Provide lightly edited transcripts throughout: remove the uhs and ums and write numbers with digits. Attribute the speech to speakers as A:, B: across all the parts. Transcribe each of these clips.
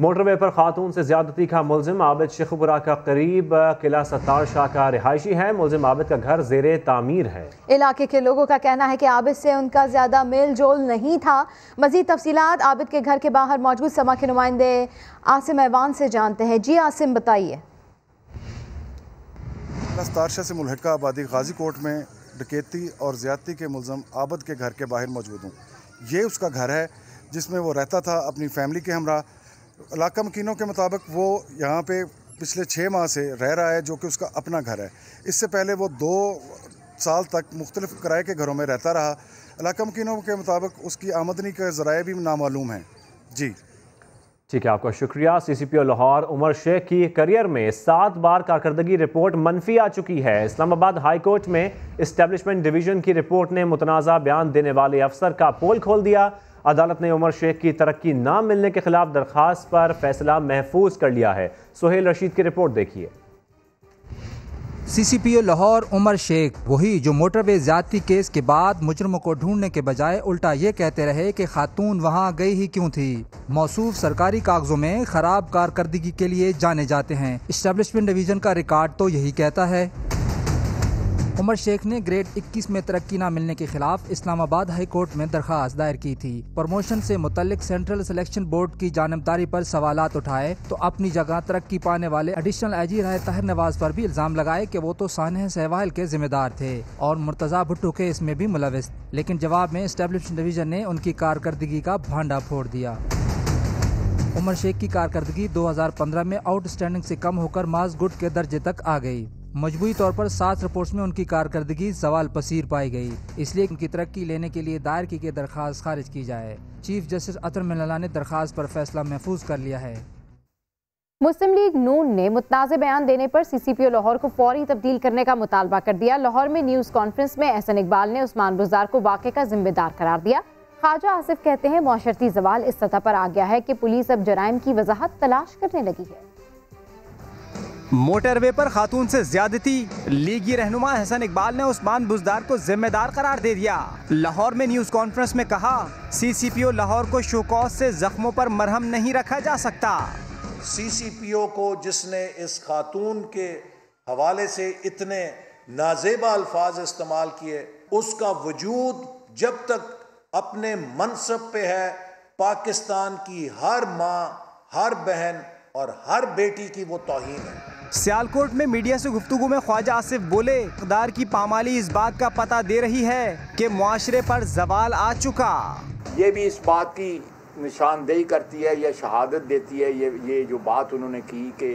A: Motorway पर खातून से ज्यादती का मुलजिम आबिद शेखपुरा का करीब किला सत्तार शाह का रिहायशी है। मुलजिम आबिद का घर जेरे तामीर है। इलाके के लोगों का कहना है कि आबिद से उनका ज्यादा मेल जोल नहीं था। मजीद तफसीलात आबिद के घर के बाहर मौजूद समा के नुमाइंदे आसिम ऐवान से जानते हैं। जी आसिम, बताइए।
B: सत्तार शाह से मुल्हिका आबादी गाजी कोट में डकैती और ज्यादती के मुलजिम आबिद के घर के बाहर मौजूद हूँ। ये उसका घर है जिसमें वो रहता था अपनी फैमिली के हमरा। इलाका मकीनों के मुताबिक वो यहाँ पे पिछले 6 माह से रह रहा है, जो कि उसका अपना घर है। इससे पहले वो 2 साल तक मुख्तलिफ किराए के घरों में रहता रहा। इलाका मकीनों के मुताबिक उसकी आमदनी के ज़राए भी नामालूम हैं। जी
A: ठीक है, आपका शुक्रिया। CCPO लाहौर उमर शेख की करियर में 7 बार कारकर्दगी रिपोर्ट मनफी आ चुकी है। इस्लामाबाद हाई कोर्ट में इस्टेब्लिशमेंट डिवीजन की रिपोर्ट ने मुतनाज़ा बयान देने वाले अफसर का पोल खोल दिया। अदालत ने उमर शेख की तरक्की ना मिलने के खिलाफ दरखास्त पर फैसला महफूज कर लिया है। सुहेल रशीद की रिपोर्ट देखिए।
C: CCPO लाहौर उमर शेख वही जो मोटरवे ज्यादती केस के बाद मुजरमों को ढूंढने के बजाय उल्टा ये कहते रहे कि खातून वहां गई ही क्यों थी। मौसूफ सरकारी कागजों में खराब कारकर्दगी के लिए जाने जाते हैं। इस्टेब्लिशमेंट डिवीजन का रिकॉर्ड तो यही कहता है। उमर शेख ने ग्रेड 21 में तरक्की न मिलने के खिलाफ इस्लामाबाद हाई कोर्ट में दरखास्त दायर की थी। प्रमोशन से मुतल्लिक सेंट्रल सिलेक्शन बोर्ड की जानिबदारी पर सवालात उठाए तो अपनी जगह तरक्की पाने वाले एडिशनल IG राय ताहिर नवाज पर भी इल्जाम लगाए कि वो तो सानह सहवाल के जिम्मेदार थे और मुर्तजा भुट्टो के इसमें भी मुलविस। लेकिन जवाब में एस्टेब्लिशमेंट डिवीजन ने उनकी कारकर्दगी का भांडा फोड़ दिया। उमर शेख की कारकर्दगी 2015 में आउटस्टैंडिंग से कम होकर माज गुड के दर्जे तक आ गई। मजबूरी तौर पर 7 रिपोर्ट्स में उनकी कारकर्दगी सवाल पसीर पाई गई। इसलिए उनकी तरक्की लेने के लिए दायर की गई दरखास्त खारिज की जाए। चीफ जस्टिस अतर मिनल्ला ने दरखास्त पर फैसला महफूज कर लिया है।
D: मुस्लिम लीग नून ने मुतनाज़े बयान देने पर CCPO लाहौर को फौरी तब्दील करने का मुतालबा कर दिया। लाहौर में न्यूज़ कॉन्फ्रेंस में एहसन इकबाल ने उस्मान बुज़दार को वाक़े का जिम्मेदार करार दिया। ख्वाजा आसिफ कहते हैं मुआशरती जवाल इस सतह पर आ गया है कि पुलिस अब जराइम की वजाहत तलाश करने लगी है।
E: मोटरवे पर खातून से ज्यादती, लीगी रहनुमा एहसन इकबाल ने उस्मान बुज़दार को जिम्मेदार करार दे दिया। लाहौर में न्यूज़ कॉन्फ्रेंस में कहा CCPO लाहौर को शोकॉज से जख्मों पर मरहम नहीं रखा जा सकता।
F: CCPO को जिसने इस खातून के हवाले से इतने नाजेबा अल्फाज इस्तेमाल किए, उसका वजूद जब तक अपने मनसब पे है, पाकिस्तान की हर माँ, हर बहन और हर बेटी की वो तौहीन है।
E: सियालकोट में मीडिया से गुफ्तगू में ख्वाजा आसिफ बोले, इक़्तिदार की पामाली इस बात का पता दे रही है कि मुआशरे पर जवाल आ चुका।
G: ये भी इस बात की निशानदेही करती है या शहादत देती है, ये जो बात उन्होंने की कि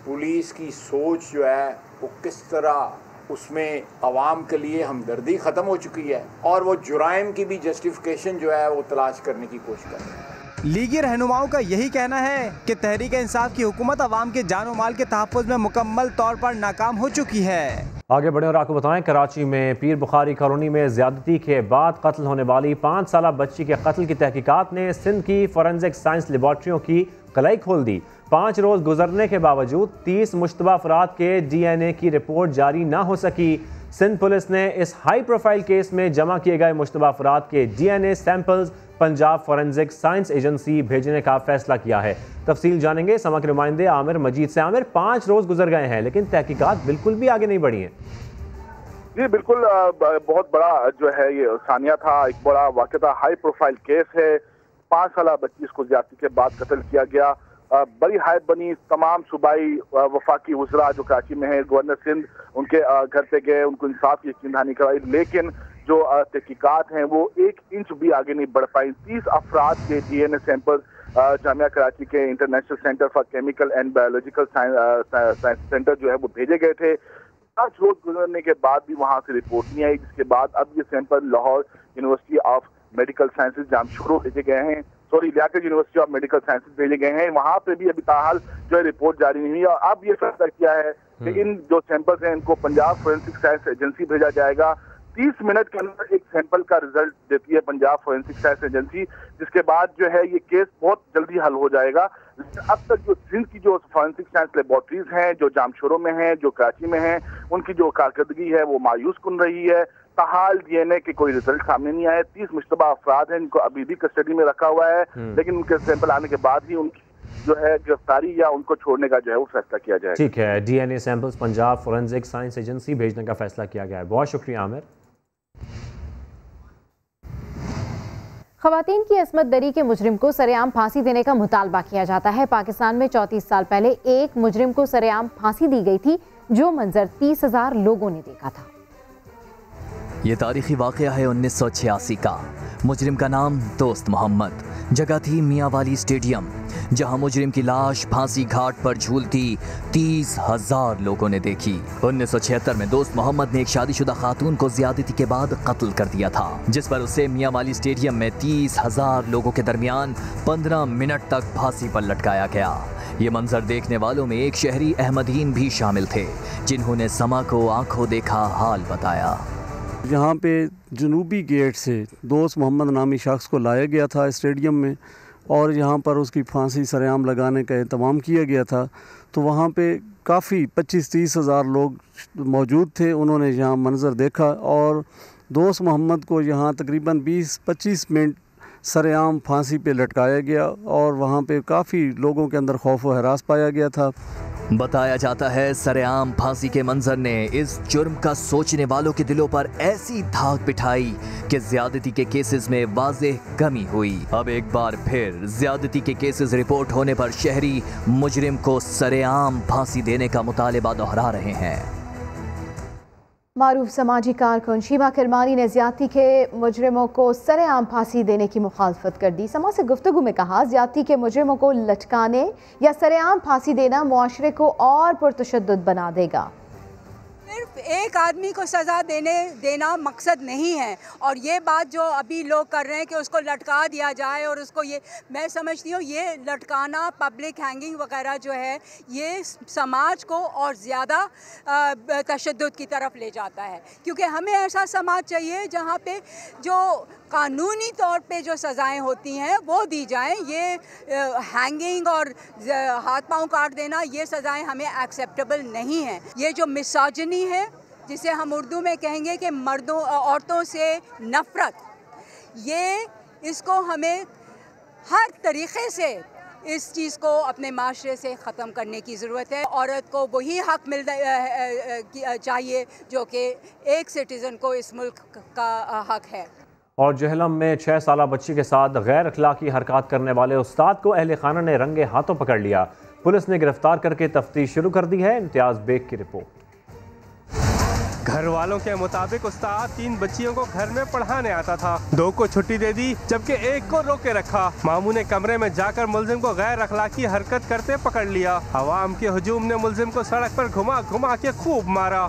G: पुलिस की सोच जो है वो किस तरह उसमें अवाम के लिए हमदर्दी ख़त्म हो चुकी है और वो जुराइम की भी जस्टिफिकेशन जो है वो तलाश करने की कोशिश कर रहे हैं।
E: लीगी रहनुमाओं का यही कहना है कि तहरीक इंसाफ की हुकूमत अवाम के जानो माल के तहफ़्फ़ुज़ में मुकम्मल तौर पर नाकाम हो चुकी है।
A: आगे बढ़े और आपको बताएं, कराची में पीर बुखारी कॉलोनी में ज्यादती के बाद कत्ल होने वाली 5 साला बच्ची के कत्ल की तहकीकात ने सिंध की फॉरेंसिक साइंस लेबॉर्ट्रियों की कलाई खोल दी। 5 रोज गुजरने के बावजूद 30 मुश्तबा अफराद के DNA की रिपोर्ट जारी ना हो सकी। सिंध पुलिस ने इस हाई प्रोफाइल केस में जमा किए गए मुश्तबा अफराद के DNA samples Punjab forensic science agency भेजने का फैसला किया है। तफसील जानेंगे समा के नुमाइंदे आमिर मजीद से। आमिर, 5 रोज गुजर गए हैं लेकिन तहकीकात बिल्कुल भी आगे नहीं बढ़ी हैं।
H: जी बिल्कुल, बहुत बड़ा जो है ये सानिया था, एक बड़ा वाक़या था, हाई प्रोफाइल केस है। 5 साला बच्ची को ज्यादती के बाद कत्ल किया गया। बड़ी हायत बनी, तमाम सूबाई वफाकी वज़रा जो कराची में है, गवर्नर सिंध उनके घर पे गए, उनको इंसाफ की यकीन दहानी कराई, लेकिन जो तहकीकात हैं वो 1 इंच भी आगे नहीं बढ़ पाई। 30 अफराद के DNA सैंपल जामिया कराची के international centre for chemical and biological science centre जो है वो भेजे गए थे। 5 रोज गुजरने के बाद भी वहां से रिपोर्ट नहीं आई, जिसके बाद अब ये sample Lahore university of medical sciences Jamshoro भेजे गए हैं, Liaquat university of medical sciences भेजे गए हैं। वहां पे भी अभी ताहाल जो है रिपोर्ट जारी नहीं हुई और अब ये फैसला किया है कि इन जो सैंपल्स हैं इनको पंजाब फोरेंसिक साइंस एजेंसी भेजा जाएगा। 30 मिनट के अंदर एक सैंपल का रिजल्ट देती है पंजाब फोरेंसिक साइंस एजेंसी, जिसके बाद जो है ये केस बहुत जल्दी हल हो जाएगा। अब तक जो सिंध की जो फोरेंसिक साइंस लेबॉर्ट्रीज हैं, जो जामशोरो में हैं, जो कराची में हैं, उनकी जो कारकर्दगी है वो मायूस कुन रही है। ताहाल DNA के कोई रिजल्ट सामने नहीं आए। 30 मुश्तबा अफराद हैं जिनको अभी भी कस्टडी में रखा हुआ है, लेकिन उनके सैंपल आने के बाद ही उनकी जो है गिरफ्तारी या उनको छोड़ने का जो है वो फैसला किया जाएगा।
A: ठीक है, DNA samples Punjab forensic science agency भेजने का फैसला किया गया है। बहुत शुक्रिया आमिर।
D: खवातीन की असमत दरी के मुजरिम को सरेआम फांसी देने का मुतालबा किया जाता है। पाकिस्तान में 34 साल पहले एक मुजरिम को सरेआम फांसी दी गई थी, जो मंजर 30,000 लोगों ने देखा था।
I: ये तारीखी वाक़या है 1986 का। मुजरिम का नाम दोस्त मोहम्मद, जगह थी मियाँ वाली स्टेडियम, जहां मुजरिम की लाश फांसी घाट पर झूलती 30,000 लोगों ने देखी। 1976 में दोस्त मोहम्मद ने एक शादीशुदा खातून को ज्यादती के बाद कत्ल कर दिया था, जिस पर उसे मियाँ वाली स्टेडियम में 30,000 लोगों के दरमियान 15 मिनट तक फांसी पर लटकाया गया। ये मंजर देखने वालों में एक शहरी अहमदीन भी शामिल थे, जिन्होंने समा को आंखों देखा हाल बताया।
J: यहाँ पे जनूबी गेट से दोस्त मोहम्मद नामी शख्स को लाया गया था स्टेडियम में, और यहाँ पर उसकी फांसी सरेआम लगाने का इंतज़ाम किया गया था। तो वहाँ पे काफ़ी 25-30 हज़ार लोग मौजूद थे। उन्होंने यहाँ मंजर देखा और दोस्त मोहम्मद को यहाँ तकरीबन 20-25 मिनट सरेआम फांसी पे लटकाया गया, और वहाँ पे काफ़ी लोगों के अंदर खौफ व हरास पाया गया था।
I: बताया जाता है सरेआम फांसी के मंजर ने इस जुर्म का सोचने वालों के दिलों पर ऐसी धाक बिठाई कि ज्यादती के केसेस में वाज़ेह कमी हुई। अब एक बार फिर ज्यादती के केसेस रिपोर्ट होने पर शहरी मुजरिम को सरेआम फांसी देने का मुतालिबा दोहरा रहे हैं।
D: मारूफ समाजी कारकुन शीमा किरमानी ने ज्यादती के मुजरिमों को सरेआम फांसी देने की मुखालफत कर दी। समा से गुफ्तगू में कहा, ज्यादती के मुजरिमों को लटकाने या सरेआम फांसी देना मुआशरे को और पुरतशद्दुद बना देगा।
K: सिर्फ एक आदमी को सज़ा देना मकसद नहीं है, और ये बात जो अभी लोग कर रहे हैं कि उसको लटका दिया जाए और उसको, ये मैं समझती हूँ ये लटकाना, पब्लिक हैंगिंग वगैरह जो है, ये समाज को और ज़्यादा तशद्दुद की तरफ ले जाता है। क्योंकि हमें ऐसा समाज चाहिए जहाँ पे जो कानूनी तौर पे जो सज़ाएं होती हैं वो दी जाएं। ये हैंगिंग और हाथ पांव काट देना, ये सज़ाएं हमें एक्सेप्टेबल नहीं हैं। ये जो मिसोजिनी है, जिसे हम उर्दू में कहेंगे कि मर्दों औरतों से नफ़रत, ये इसको हमें हर तरीक़े से इस चीज़ को अपने माशरे से ख़त्म करने की ज़रूरत है। औरत को वही हक़ चाहिए जो कि एक सिटीज़न को इस मुल्क का हक़ है।
A: और जहलम में 6 साला बच्ची के साथ गैर अखलाकी हरकत करने वाले उस्ताद को अहले खाना ने रंगे हाथों पकड़ लिया। पुलिस ने गिरफ्तार करके तफ्तीश शुरू कर दी है। इम्तियाज बेग की रिपोर्ट।
L: घर वालों के मुताबिक उस्ताद 3 बच्चियों को घर में पढ़ाने आता था। 2 को छुट्टी दे दी, जबकि 1 को रोके रखा। मामू ने कमरे में जाकर मुलजिम को गैर अखलाकी हरकत करते पकड़ लिया। अवाम के हुजूम ने मुलजिम को सड़क पर घुमा घुमा के खूब मारा।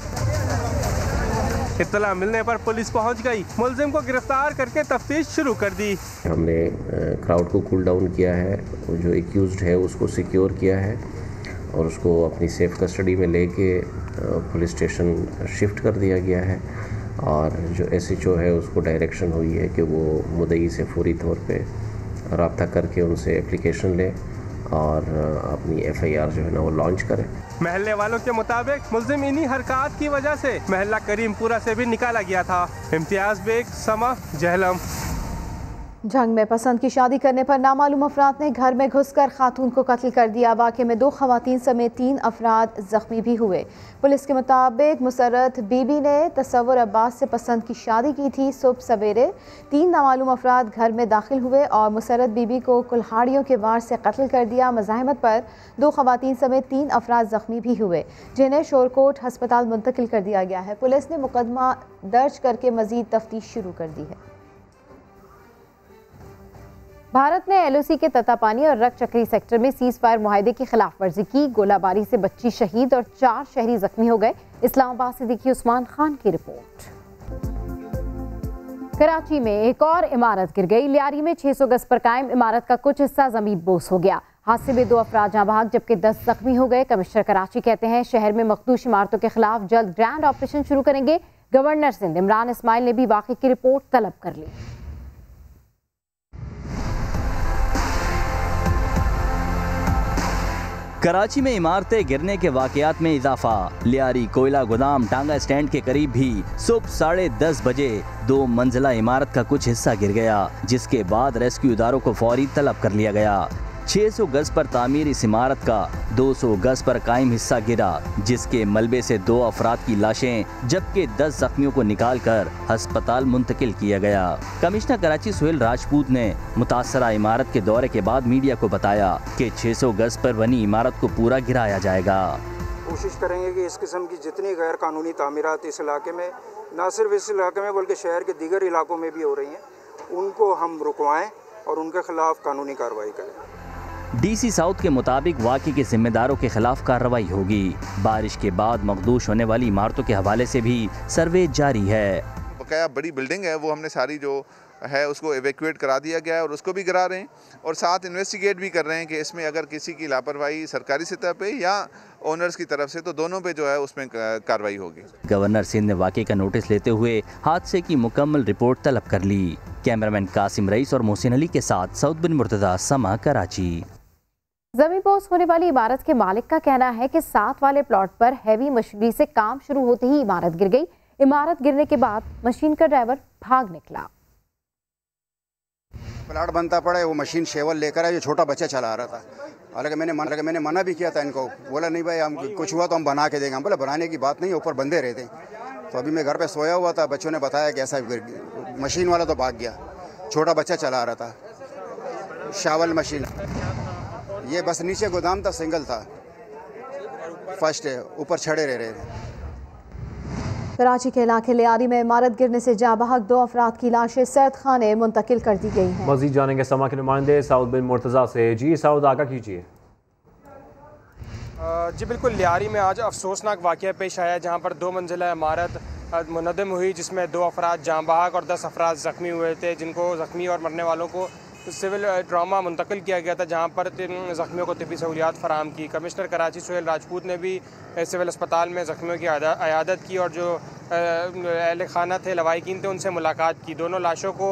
L: इत्तला मिलने पर पुलिस पहुंच गई, मुलजिम को गिरफ्तार करके तफ्तीश शुरू कर दी।
M: हमने क्राउड को कूल डाउन किया है, जो एक्यूज्ड है उसको सिक्योर किया है और उसको अपनी सेफ कस्टडी में लेके पुलिस स्टेशन शिफ्ट कर दिया गया है। और जो SHO है उसको डायरेक्शन हुई है कि वो मुद्दई से फौरी तौर पे रब्ता करके उनसे एप्लीकेशन ले और अपनी FIR जो है ना वो लॉन्च करें।
L: महल्ले वालों के मुताबिक मुलजिम इन्हीं हरकत की वजह से महल्ला करीमपुरा से भी निकाला गया था। इम्तियाज बेग, समा, जहलम।
D: जंग में पसंद की शादी करने पर नामालूम अफराद ने घर में घुसकर खातून को कत्ल कर दिया। वाक़े में 2 खवातीन समेत 3 अफराद जख्मी भी हुए। पुलिस के मुताबिक मुसर्रत बीबी ने तसव्वुर अब्बास से पसंद की शादी की थी। सुबह सवेरे 3 नामालूम अफराद घर में दाखिल हुए और मुसर्रत बीबी को कुल्हाड़ियों के वार से कत्ल कर दिया। मज़ाहमत पर 2 खवातीन समेत 3 अफराद जख्मी भी हुए, जिन्हें शोरकोट हस्पताल मुंतकिल कर दिया गया है। पुलिस ने मुकदमा दर्ज करके मज़ीद तफ्तीश शुरू कर दी है। भारत ने LOC के ततापानी और रक चक्री सेक्टर में सीज फायर मुआहदे की खिलाफ वर्जी की। गोलाबारी से बच्ची शहीद और 4 शहरी जख्मी हो गए। इस्लामाबाद से देखिए उस्मान खान की रिपोर्ट। कराची में एक और इमारत गिर गई। लियारी में 600 गज पर कायम इमारत का कुछ हिस्सा जमीन बोस हो गया। हादसे में 2 अफराद जाँ बहक जबकि 10 जख्मी हो गए। कमिश्नर कराची कहते हैं शहर में मखदूश इमारतों के खिलाफ जल्द ग्रैंड ऑपरेशन शुरू करेंगे। गवर्नर सिंध इमरान इस्माइल ने भी वाक़े की रिपोर्ट तलब कर ली।
N: कराची में इमारतें गिरने के वाकयात में इजाफा। लियारी कोयला गोदाम टांगा स्टैंड के करीब भी सुबह 10:30 बजे 2 मंजिला इमारत का कुछ हिस्सा गिर गया, जिसके बाद रेस्क्यू इदारों को फौरी तलब कर लिया गया। 600 गज पर तामीर इस इमारत का 200 गज पर कायम हिस्सा गिरा, जिसके मलबे से 2 अफराद की लाशें जबकि 10 जख्मियों को निकालकर अस्पताल मुंतकिल किया गया। कमिश्नर कराची सुहेल राजपूत ने मुतासरा इमारत के दौरे के बाद मीडिया को बताया कि 600 गज पर बनी इमारत को पूरा गिराया जाएगा।
O: कोशिश करेंगे कि इस किस्म की जितनी गैर कानूनी तामीरात इस इलाके में, न सिर्फ इस इलाके में बल्कि शहर के दीगर इलाकों में भी हो रही हैं, उनको हम रुकवाएं और उनके खिलाफ कानूनी कार्रवाई करें।
N: डीसी साउथ के मुताबिक वाक़े के जिम्मेदारों के खिलाफ कार्रवाई होगी। बारिश के बाद मखदूश होने वाली इमारतों के हवाले से भी सर्वे जारी है।
P: बकाया बड़ी बिल्डिंग है, वो हमने सारी जो है उसको एवेक्यूएट करा दिया गया है और उसको भी गिरा रहे हैं और साथ इन्वेस्टिगेट भी कर रहे हैं कि इसमें अगर किसी की लापरवाही सरकारी सतह पे या ओनर्स की तरफ से, तो दोनों पे जो है उसमें कार्रवाई होगी।
N: गवर्नर सिंध ने वाक़े का नोटिस लेते हुए हादसे की मुकम्मल रिपोर्ट तलब कर ली। कैमरामैन कासिम रईस और मोहसिन अली के साथ सऊद बिन मुर्तज़ा, समा, कराची।
D: जमीन पोस्ट होने वाली इमारत के मालिक का कहना है कि साथ वाले प्लॉट पर हैवी मशीनरी से काम शुरू होते ही इमारत गिर गई। इमारत गिरने के बाद मशीन का ड्राइवर भाग निकला।
Q: प्लाट बनता पड़ा है, वो मशीन शेवल लेकर आया, जो छोटा बच्चा चला रहा था। हालांकि मैंने मना भी किया था इनको, बोला नहीं भाई हम कुछ हुआ तो हम बना के देंगे। हम बोला बनाने की बात नहीं, ऊपर बंदे रहते। तो अभी मैं घर पे सोया हुआ था, बच्चों ने बताया कि ऐसा मशीन वाला तो भाग गया, छोटा बच्चा चला रहा था, शावल मशीन। ये बस नीचे गोदाम था, सिंगल था, फर्स्ट है, ऊपर छड़े रह रहे थे।
R: कराची के इलाके लियारी में इमारत गिरने से जाबहक 2 अफराद की लाशें सैद खाने मुंतकिल कर दी गई हैं।
A: मजीद जानेंगे समा के नुमाइंदे सऊद बिन मुर्तज़ा से। जी सऊद, आगाह कीजिए।
S: जी बिल्कुल, लियारी में आज अफसोसनाक वाक़या पेश आया जहाँ पर 2 मंजिला इमारत मुनद्दम हुई, जिसमें 2 अफराद जाँ बहक और 10 अफराद ज़ख्मी हुए थे, जिनको ज़ख्मी और मरने वालों को सिविल ट्रामा मुंतकिल किया गया था, जहाँ पर 3 ज़ख्मियों को तिब्बी सहूलियात फराम की। कमिश्नर कराची सुहेल राजपूत ने भी सिविल अस्पताल में ज़ख्मियों की अयादत की और जो अहल खाना थे, लवाहिकीन थे, उनसे मुलाकात की। दोनों लाशों को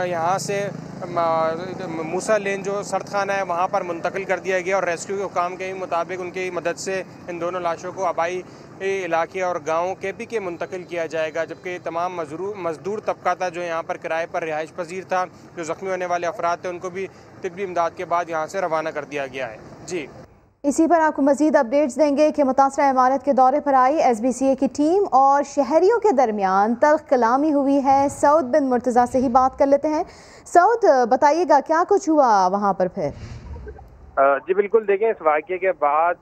S: यहाँ से मूसा लेन जो सर्द खाना है वहाँ पर मुंतकिल कर दिया गया और रेस्क्यू के हुकाम के मुताबिक उनकी मदद से इन दोनों लाशों को आबाई इलाके और गाँव केपी के मुंतकिल किया जाएगा, जबकि तमाम मजदूर तबका था जो यहाँ पर किराए पर रिहाइश पजीर था, जो ज़ख्मी होने वाले अफराद थे, उनको भी तिब्बी इमदाद के बाद यहाँ से रवाना कर दिया गया है। जी,
R: इसी पर आपको मजीद अपडेट्स देंगे कि मुतासरा इमारत के दौरे पर आई SBCA की टीम और शहरियों के दरमियान तल्ख कलामी हुई है। सऊद बिन मुर्तज़ा से ही बात कर लेते हैं। सऊद, बताइएगा क्या कुछ हुआ वहाँ पर फिर?
S: जी बिल्कुल, देखें, इस वाक़े के बाद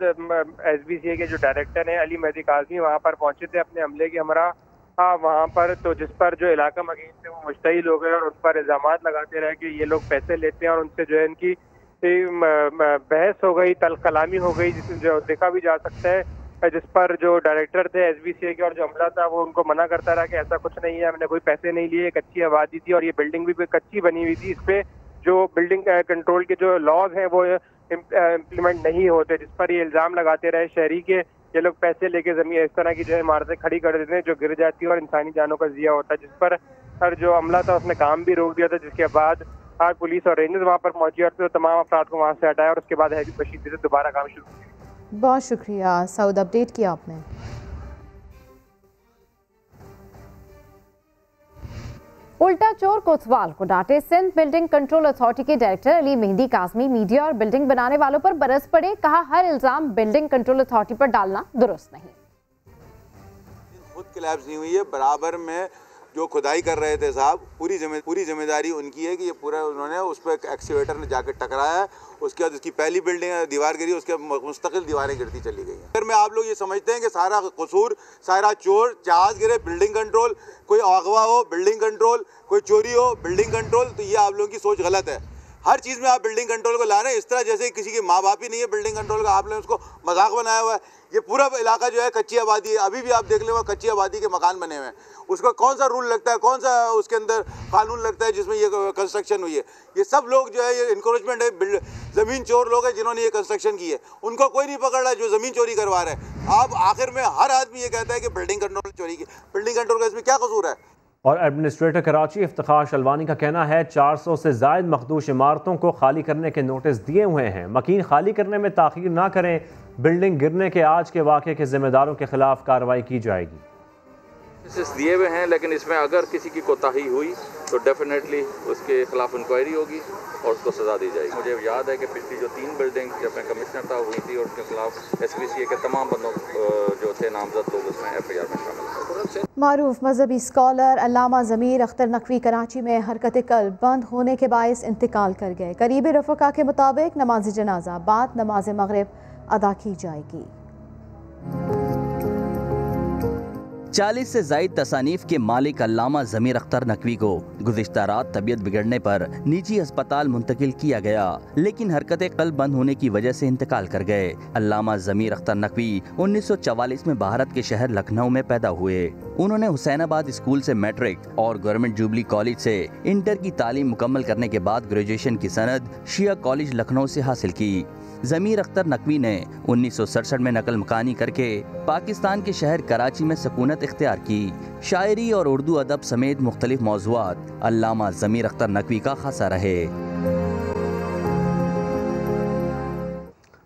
S: SBCA के जो डायरेक्टर हैं अली मेहदी काज़मी वहाँ पर पहुँचे थे अपने अमले के हमरा वहाँ पर, तो जिस पर जो इलाका मकीन थे वो मुश्तइल हो गए और उन पर इल्ज़ामात लगाते रहे कि ये लोग पैसे लेते हैं और उनसे जो है इनकी बहस हो गई, तल्ख कलामी हो गई, जिसमें जो देखा भी जा सकता है, जिस पर जो डायरेक्टर थे SBCA के और जो अमला था वो उनको मना करता रहा कि ऐसा कुछ नहीं है, हमने कोई पैसे नहीं लिए, कच्ची आबादी थी और ये बिल्डिंग भी कच्ची बनी हुई थी, इस पर जो बिल्डिंग कंट्रोल के जो लॉज हैं वो इम्प्लीमेंट नहीं होते, जिस पर ये इल्ज़ाम लगाते रहे शहरी के ये लोग पैसे लेके ज़मीन इस तरह की जो है इमारतें खड़ी कर देते हैं जो गिर जाती है और इंसानी जानों का ज़िया होता है, जिस पर जो अमला था उसने काम भी रोक दिया था, जिसके बाद आज पुलिस और रेंजर्स वहाँ पर पहुंची और तो तमाम अफराद को वहाँ से हटाया और उसके बाद हैवी मशीन से दोबारा काम शुरू किया।
R: बहुत शुक्रिया सऊद, अपडेट किया आपने।
D: उल्टा चोर कोतवाल को डांटे। सिंध बिल्डिंग कंट्रोल अथॉरिटी के डायरेक्टर अली मेहदी काज़मी मीडिया और बिल्डिंग बनाने वालों पर बरस पड़े। कहा, हर इल्जाम बिल्डिंग कंट्रोल अथॉरिटी पर डालना दुरुस्त नहीं।
T: खुद क्लैप्स नहीं हुई है, बराबर में जो खुदाई कर रहे थे साहब, पूरी जिम्मेदारी उनकी है कि ये पूरा उन्होंने उस पर एक्सीवेटर ने जाकर टकराया है, उसके बाद उसकी पहली बिल्डिंग दीवार गिरी, उसके मुस्तकिल दीवारें गिरती चली गई हैं। फिर में आप लोग ये समझते हैं कि सारा कसूर, सारा चोर, जहाज गिरे बिल्डिंग कंट्रोल, कोई अगवा हो बिल्डिंग कंट्रोल, कोई चोरी हो बिल्डिंग कंट्रोल, तो ये आप लोगों की सोच गलत है। हर चीज़ में आप बिल्डिंग कंट्रोल को ला रहे हैं इस तरह जैसे किसी के माँ बाप ही नहीं है बिल्डिंग कंट्रोल का, आपने उसको मजाक बनाया हुआ है। ये पूरा इलाका जो है कच्ची आबादी है, अभी भी आप देख लें कच्ची आबादी के मकान बने हुए हैं, उसका कौन सा रूल लगता है, कौन सा उसके अंदर कानून लगता है जिसमें ये कंस्ट्रक्शन हुई है। ये सब लोग जो है ये इनक्रोचमेंट है, ज़मीन चोर लोग हैं जिन्होंने ये कंस्ट्रक्शन की है, उनको कोई नहीं पकड़ रहा है जो ज़मीन चोरी करवा रहे हैं। अब आखिर में हर आदमी ये कहता है कि बिल्डिंग कंट्रोल चोरी की, बिल्डिंग कंट्रोल का इसमें क्या कसूर है।
A: और एडमिनिस्ट्रेटर कराची इफ्तिखार शलवानी का कहना है 400 से ज़ायद मखदूश इमारतों को खाली करने के नोटिस दिए हुए हैं, मकीन खाली करने में ताख़ीर ना करें, बिल्डिंग गिरने के आज के वाक़े के जिम्मेदारों के खिलाफ कार्रवाई की जाएगी।
U: दिए हुए हैं, लेकिन इसमें अगर किसी की कोताही हुई तो डेफिनेटली उसके खिलाफ इंक्वायरी होगी और उसको सज़ा दी जाएगी। मुझे याद है कि पिछली जो 3 बिल्डिंग जब मैं कमिश्नर था हुई थी और उसके खिलाफ SPCA के तमाम बंदों जो थे नामजद लोग उसमें FIR में शामिल थे।
R: मारूफ मजहबी स्कॉलर अल्लामा ज़मीर अख्तर नकवी कराची में हरकत कल्ब बंद होने के बायस इंतकाल कर गए। करीबी रफ़का के मुताबिक नमाज जनाजा बाद नमाज मगरिब अदा की जाएगी।
N: 40 से ज़ायद तसानीफ के मालिक अल्लामा ज़मीर अख्तर नकवी को गुज़िश्ता रात तबीयत बिगड़ने पर निजी अस्पताल मुंतकिल किया गया, लेकिन हरकत कल्ब बंद होने की वजह से इंतकाल कर गए। अल्लामा ज़मीर अख्तर नकवी 1944 में भारत के शहर लखनऊ में पैदा हुए। उन्होंने हुसैनाबाद स्कूल से मैट्रिक और गवर्नमेंट जुबली कॉलेज से इंटर की तालीम मुकम्मल करने के बाद ग्रेजुएशन की सनद शिया कॉलेज लखनऊ से हासिल की। ज़मीर अख्तर नकवी ने 1967 में नकल मकानी करके पाकिस्तान के शहर कराची में सकूनत इख्तियार की। शायरी और उर्दू अदब समेत मुख्तलिफ मौज़ूआत अल्लामा ज़मीर अख्तर नकवी का खासा रहे।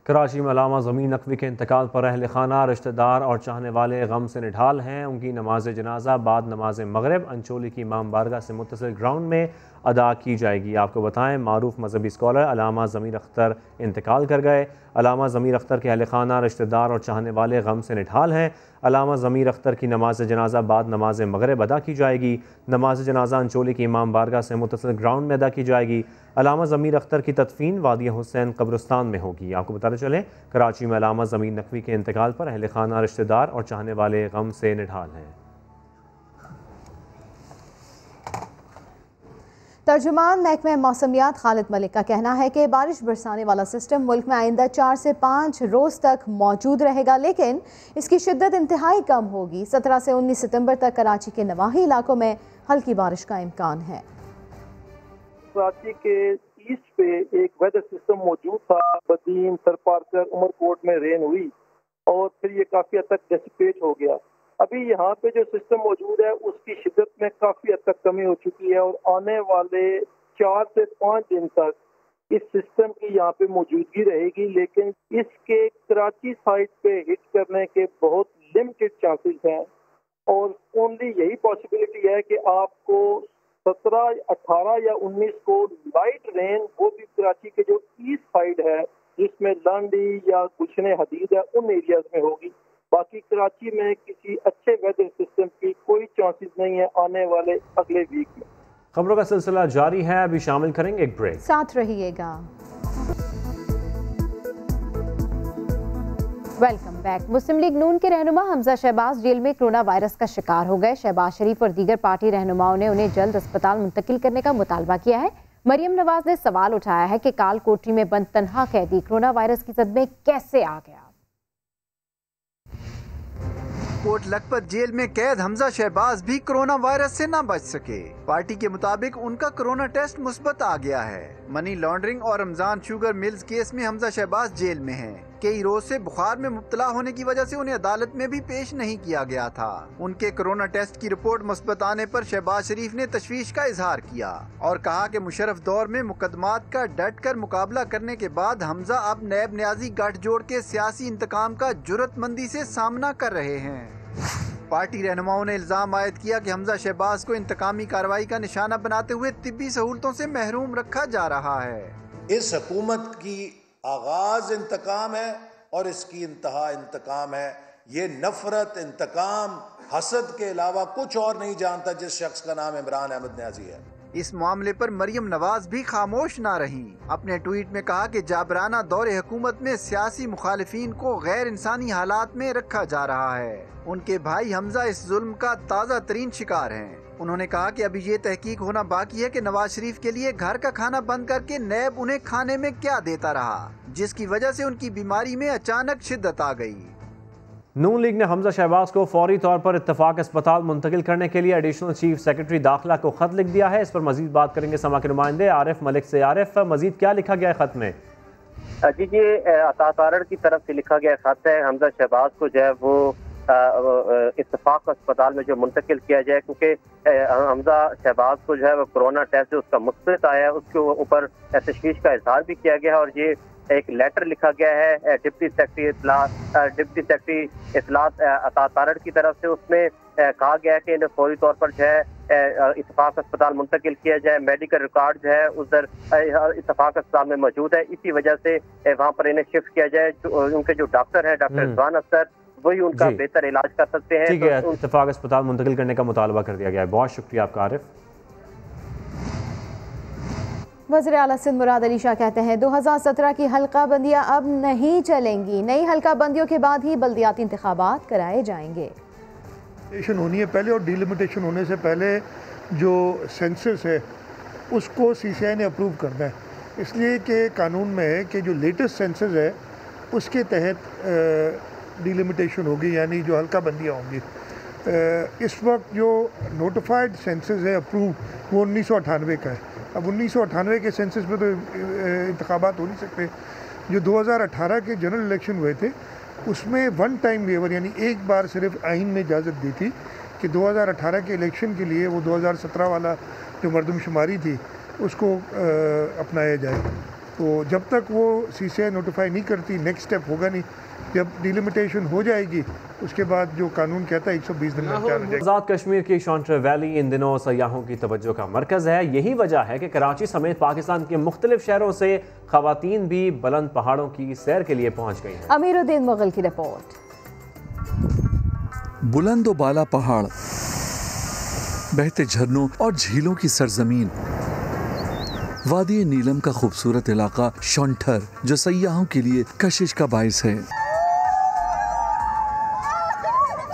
A: कराची में अल्लामा ज़मीर नकवी के इंतकाल पर अहल खाना, रिश्तेदार और चाहने वाले गम से निढाल हैं। उनकी नमाज जनाजा बाद नमाज मगरिब अंचोली की इमाम बारगाह से मुत्तसिल ग्राउंड में अदा की जाएगी। आपको बताएं, मारूफ मजहबी स्कॉलर अल्लामा ज़मीर अख्तर इंतकाल कर गए। अल्लामा ज़मीर अख्तर के अहल खाना, रिश्तेदार और चाहने वाले गम से निढाल हैं। अल्लामा ज़मीर अख्तर की नमाज जनाजा बाद नमाज मगरिब अदा की जाएगी। नमाज जनाजा अंचोली की इमाम बारगाह से मुत्तसिल ग्राउंड में अदा की जाएगी। अल्लामा ज़मीर अख्तर की तदफीन वादिया हुसैन कब्रिस्तान में होगी। आपको बताते चलें, कराची में अल्लामा ज़मीर नकवी के इंतकाल पर अहल खाना, रिश्तेदार और चाहने वाले गम से निढाल हैं।
R: तर्जुमान महकमे मौसमियात खालिद मलिक का कहना है कि बारिश बरसाने वाला सिस्टम मुल्क में आइंदा 4 से 5 रोज़ तक मौजूद रहेगा, लेकिन इसकी शिद्दत इंतहाई कम होगी। 17 से 19 सितंबर तक कराची के नवाही इलाकों में हल्की बारिश का इम्कान है।
V: कराची के ईस्ट पे एक वेदर सिस्टम मौजूद था। बदीन, सरपारकर, उमरकोट में रेन हुई और फिर ये काफ़ी हद तक डिसिपेट हो गया। अभी यहाँ पे जो सिस्टम मौजूद है उसकी शिद्दत में काफ़ी हद तक कमी हो चुकी है और आने वाले 4 से 5 दिन तक इस सिस्टम की यहाँ पे मौजूदगी रहेगी, लेकिन इसके कराची साइड पे हिट करने के बहुत लिमिटेड चांसेस हैं और ओनली यही पॉसिबिलिटी है कि आपको 17, 18 या 19 को लाइट रेन, वो भी कराची के जो ईस्ट साइड है जिसमें लांडी या गुलशन हदीद है उन एरियाज में होगी। बाकी कराची में किसी अच्छे वेदर सिस्टम की कोई चांसेस नहीं है आने वाले अगले वीक में।
A: खबरों का सिलसिला जारी है, अभी शामिल करेंगे एक ब्रेक,
R: साथ रहिएगा।
D: Welcome back. Muslim League Noon के रहनुमा हमजा शहबाज जेल में कोरोना वायरस का शिकार हो गए। शहबाज शरीफ और दीगर पार्टी रहनुमाओं ने उन्हें जल्द अस्पताल मुंतकिल करने का मुतालबा किया है। मरियम नवाज ने सवाल उठाया है कि काल कोठरी में बंद तन्हा कैदी कोरोना वायरस की जद में कैसे आ गया।
W: कोट लखपत जेल में कैद हमजा शहबाज भी कोरोना वायरस से न बच सके। पार्टी के मुताबिक उनका कोरोना टेस्ट मुस्बत आ गया है। मनी लॉन्ड्रिंग और रमजान शुगर मिल्स केस में हमजा शहबाज जेल में हैं। कई रोज से बुखार में मुब्तला होने की वजह से उन्हें अदालत में भी पेश नहीं किया गया था। उनके कोरोना टेस्ट की रिपोर्ट मुस्बत आने पर शहबाज शरीफ ने तशवीश का इजहार किया और कहा कि मुशर्रफ दौर में मुकदमात का डट कर मुकाबला करने के बाद हमजा अब नैब न्याजी गठजोड़ के सियासी इंतकाम का जुर्रतमंदी से सामना कर रहे हैं। पार्टी रहनुमाओं ने इल्जाम आयद किया कि हमजा शहबाज को इंतकामी कार्रवाई का निशाना बनाते हुए तिब्बी सहूलतों से महरूम रखा जा रहा है।
F: इस हुकूमत की आगाज इंतकाम है और इसकी इंतहा इंतकाम है। ये नफरत, इंतकाम, हसद के अलावा कुछ और नहीं जानता जिस शख्स का नाम इमरान अहमद न्याजी है।
W: इस मामले पर मरियम नवाज भी खामोश ना रही। अपने ट्वीट में कहा कि जाबराना दौरे हुकूमत में सियासी मुखालिफिन को गैर इंसानी हालात में रखा जा रहा है। उनके भाई हमजा इस जुल्म का ताज़ा तरीन शिकार हैं। उन्होंने कहा कि अभी ये तहकीक होना बाकी है कि नवाज शरीफ के लिए घर का खाना बंद करके नैब उन्हें खाने में क्या देता रहा, जिसकी वजह से उनकी बीमारी में अचानक शिद्दत आ गई।
A: नून लीग ने हमजा शहबाज को फौरी तौर पर इत्तफाक अस्पताल मुंतकिल करने के लिए एडिशनल चीफ सेक्रेटरी दाखिला को खत लिख दिया है। इस पर मजीद बात करेंगे समा के नुमाइंदे आरिफ मलिक से। आरिफ, मजीद क्या लिखा गया है खत में?
X: जी अतातारड़ की तरफ से लिखा गया खत है। हमजा शहबाज को जो है वो इत्तफाक अस्पताल में जो मुंतकिल किया जाए, क्योंकि हमजा शहबाज को जो है वो कोरोना टेस्ट जो उसका मुस्बत आया है उसके ऊपर तशवीश का इजहार भी किया गया है और ये एक लेटर लिखा गया है डिप्टी सेक्रेटरी इत्तलात अता तारड़ की तरफ से। उसमें कहा गया है कि इन्हें फौरी तौर पर जो है इत्तफाक अस्पताल मुंतकिल किया जाए। मेडिकल रिकॉर्ड जो है उधर इत्तफाक अस्पताल में मौजूद है, इसी वजह से वहाँ पर इन्हें शिफ्ट किया जाए। उनके जो डॉक्टर हैं डॉक्टर रिजवान अख्तर, वही उनका बेहतर इलाज कर सकते हैं।
A: ठीक है, इत्तफाक अस्पताल मुंतकिल करने का मुतालबा कर दिया गया है। बहुत शुक्रिया आपका आरिफ।
R: वज़ीर आला सिंध मुराद अली शाह कहते हैं 2017 की हल्का बंदियाँ अब नहीं चलेंगी, नई हल्का बंदियों के बाद ही बल्दियाती इंतखाबात कराए जाएंगे।
B: होनी है पहले, और डिलिमिटेशन होने से पहले जो सेंसस है उसको CCI ने अप्रूव करना है, इसलिए कि कानून में है कि जो लेटेस्ट सेंसस है उसके तहत डिलिमिटेशन होगी, यानी जो हल्का बंदियाँ होंगी। इस वक्त जो नोटिफाइड सेंसस है अप्रूव वो 1998 का है। अब 1998 के सेंसस में तो इंतखाबात हो नहीं सकते। जो 2018 के जनरल इलेक्शन हुए थे उसमें वन टाइम वेवर, यानी एक बार सिर्फ आइन में इजाज़त दी थी कि 2018 के इलेक्शन के लिए वो 2017 वाला जो मरदमशुमारी थी उसको अपनाया जाए। तो जब तक वो CCI नोटिफाई नहीं करती नेक्स्ट स्टेप होगा नहीं। जब डिलिमिटेशन हो जाएगी उसके बाद जो कानून कहता है 120 दिन में तैयार हो जाएगा।
A: आज़ाद कश्मीर की शॉन्टर वैली इन दिनों सयाहों की तवज्जो का मरकज़ है। यही वजह है कि कराची समेत पाकिस्तान के मुख्तलिफ शहरों से खवातीन भी बुलंद पहाड़ों की सैर के लिए पहुँच गई हैं।
R: अमीरुद्दीन मुगल की रिपोर्ट।
C: बुलंद व बाला पहाड़, बहते झरनों और झीलों की सरजमीन, वादी नीलम का खूबसूरत इलाका शॉन्टर जो सयाहों के लिए कशिश का बाइस है।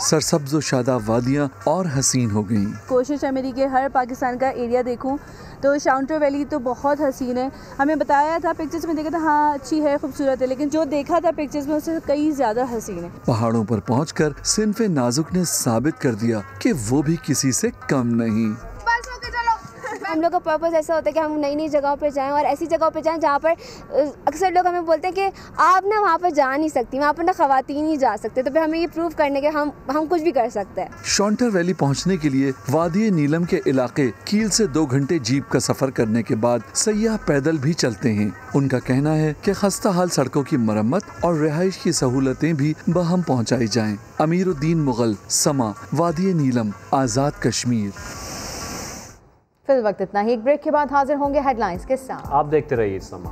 C: सरसब्ज़ शादाब वादियाँ और हसीन हो गईं।
E: कोशिश है मेरी कि हर पाकिस्तान का एरिया देखूं, तो शॉन्टर वैली तो बहुत हसीन है। हमें बताया था, पिक्चर्स में देखा था, हाँ अच्छी है, खूबसूरत है, लेकिन जो देखा था पिक्चर्स में उससे कई ज़्यादा हसीन है।
C: पहाड़ों पर पहुंचकर सिन्फ़े नाजुक ने साबित कर दिया कि वो भी किसी से कम नहीं।
G: हम लोग का पर्पस ऐसा होता है कि हम नई नई जगहों पे जाएं और ऐसी जगहों पे जाएं जहाँ पर अक्सर लोग हमें बोलते हैं कि आप ना वहाँ पर जा नहीं सकती, वहाँ पर ना खवातीन ही जा सकते। तो फिर हमें ये प्रूव करने के हम कुछ भी कर सकते हैं।
C: शॉन्टर वैली पहुँचने के लिए वादी नीलम के इलाके कील से 2 घंटे जीप का सफर करने के बाद सयाह पैदल भी चलते हैं। उनका कहना है कि खस्ता हाल सड़कों की मरम्मत और रिहाइश की सहूलतें भी बहम पहुँचाई जाएं। अमीरुद्दीन मुगल, समा, वादी नीलम, आज़ाद कश्मीर।
R: फिल वक्त इतना ही, एक ब्रेक के बाद हाजिर होंगे हेडलाइंस के साथ।
A: आप देखते रहिए समा।